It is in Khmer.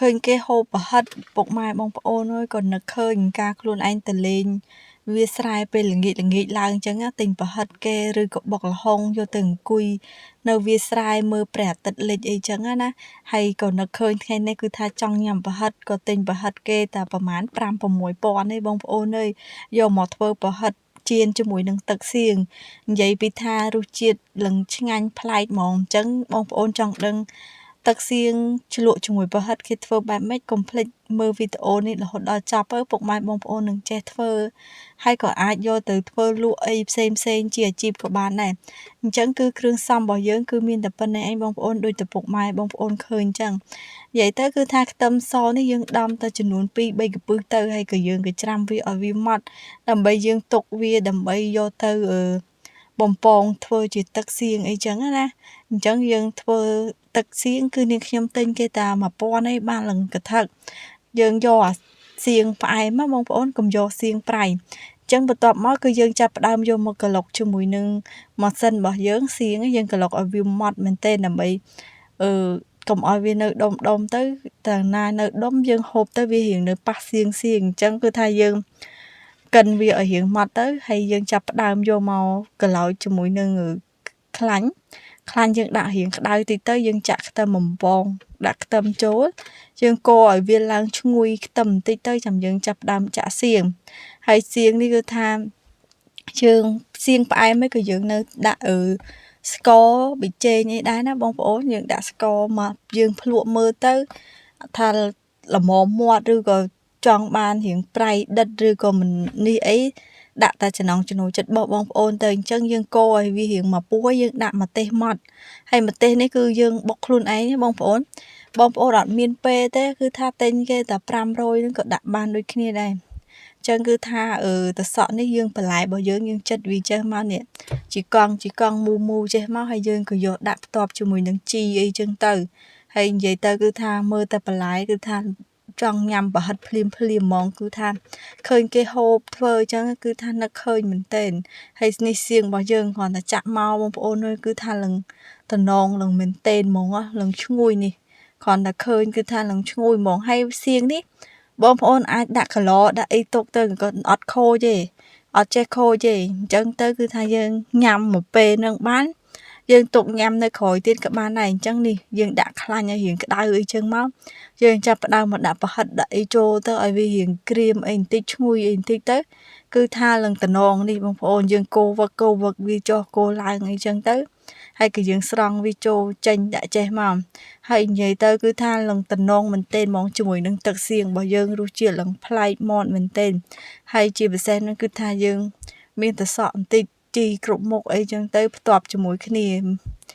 ឃើញគេហូបប្រហិតពុកម៉ែបងប្អូនអើយក៏នឹកឃើញការខ្លួនឯងទៅលេងវាលស្រែពេលល្ងាចឡើងអញ្ចឹងទិញប្រហិតគេឬក៏បុកល្ហុងយកទៅអង្គុយនៅវាលស្រែមើលព្រះអាទិត្យលិចអីចឹងណាហើយក៏នឹកឃើញថ្ងៃនេះគឺថាចង់ញ៉ាំប្រហិតក៏ទិញប្រហិតគេតែប្រហែល5-6ពាន់ទេបងប្អូនអើយយកមកធ្វើប្រហិតចៀនជាមួយនឹងទឹកសៀងនិយាយពីថារសជាតិឡើងឆ្ងាញ់ប្លែកហ្មងអញ្ចឹងបងប្អូនចង់ដឹងទឹកសៀងជ្រលក់ជាមួយប្រហិតគេធ្វើបែបម៉េចកុំភ្លេចមើលវីដេអូនេះរហូតដល់ចប់ទៅពុកម៉ែបងប្អូននឹងចេះធ្វើហើយក៏អាចយកទៅធ្វើលក់អីផ្សេងជាអាជីពក៏បានដែរអញ្ចឹងគឺគ្រឿងផ្សំរបស់យើងគឺមានតែប៉ុណ្្នេះឯងបងប្អូនដូចតែពុកម៉ែបងប្អូនឃើញអញ្ចឹងនិយាយទៅគឺថាខ្ទឹមសនេះយើងដំទៅចំនួន2-3កំពឹសទៅហើយក៏យើងក៏ច្រាំវាឲ្យវាម៉ត់ដើម្បីយើងទុកវាដើម្បីយកទៅបំពងធ្វើជាទឹកសៀងអីចឹងណាអញ្ចឹងយើងធ្វើទឹកសៀងគឺនាងខ្ញុំទិញគេតែ1000ឯងបានឡើងកថាយើងយកអាសៀងផ្អែមបងប្អូនកុំយកសៀងប្រៃអញ្ចឹងបន្ទាប់មកគឺយើងចាប់ផ្ដើមយកមកក្លុកជាមួយនឹងម៉ាស៊ីនរបស់យើងសៀងយើងក្លុកឲ្យវាម៉ត់មែនទែនដើម្បីកុំឲ្យវានៅដុំទៅតែណានៅដុំយើងហូបទៅវារៀងនៅប៉ះសៀងអញ្ចឹងគឺថាយើងកិនវាឲ្យរៀងម៉ត់ទៅហើយយើងចាប់ផ្ដើមយកមកក្លោចជាមួយនឹងខ្លាញ់យើងដាក់រៀងក្តៅតិចទៅយើងចាក់ខ្ទឹមបំពងដាក់ខ្ទឹមចូលយើងកូរឲ្យវាឡើងឈ្ងុយខ្ទឹមបន្តិចទៅចាំយើងចាប់ផ្ដើមចាក់សៀងហើយសៀងនេះគឺថាយើងសៀងផ្អែមក៏យើងនៅដាក់ស្ករប៊ីចេងអីដែរណាបងប្អូនយើងដាក់ស្ករមកយើងភ្លក់មើលទៅថាល្មមមាត់ឬក៏ចង់បានរៀងប្រៃដិតឬក៏មិននេះអីដាក់តែចំណង់ចំណូលចិត្តបងប្អូនទៅអញ្ចឹងយើងកូរឲ្យវារៀងមកពុះយើងដាក់ម្ទេសម៉ត់ហើយម្ទេសនេះគឺយើងបុកខ្លួនឯងបងប្អូនអត់មានពេលទេគឺថាទិញគេតែ500ហ្នឹងក៏ដាក់បានដូចគ្នាដែរចឹងគឺថាតសក់នេះយើងបន្លែរបស់យើងចិតវាចេះមកនេះជីកង់មូចេះមកហើយយើងក៏យកដាក់ផ្ទាប់ជាមួយនឹងជីអីចឹងទៅហើយនិយាយទៅគឺថាមើលតែបន្លែគឺថាចង់ញ៉ាំប្រហិតភ្លាមហ្មងគឺថាឃើញគេហូបធ្វើអញ្ចឹងគឺថានឹកឃើញមែនទែនហើយនេះសៀងរបស់យើងគ្រាន់តែចាក់មកបងប្អូនគឺថានឹងតំណងនឹងមែនទែនហ្មងនឹងឈ្ងុយនេះគ្រាន់តែឃើញគឺថានឹងឈ្ងុយហ្មងហើយសៀងនេះបងប្អូនអាចដាក់កឡដាក់អីទុកទៅក៏អត់ខូចទេអត់ចេះខូចទេអញ្ចឹងទៅគឺថាយើងញ៉ាំមួយពេលនឹងបានយើងទុកញ៉ាំនៅក្រោយទៀតក៏បានដែរអញ្ចឹងនេះយើងដាក់ខ្លាញ់ឲ្យរៀងក្តៅអីចឹងមកយើងចាប់ផ្ដើមមកដាក់ប្រហិតដាក់អីចូលទៅឲ្យវារៀងក្រៀមអីបន្តិចឈ្ងុយអីបន្តិចទៅគឺថាឡើងតំណងនេះបងប្អូនយើងកូរវឹកវាចុះកូរឡើងអីចឹងទៅហើយក៏យើងស្រង់វាចូលចេញដាក់ចេះមកហើយនិយាយទៅគឺថាឡើងតំណងមែនទែនហ្មងជាមួយនឹងទឹកសៀងរបស់យើងរសជាតិឡើងប្លែកមាត់មែនទែនហើយជាពិសេសនោះគឺថាយើងមានតសក់បន្តិចជីគ្រប់មុខអីចឹងទៅផ្ទាប់ជាមួយគ្នា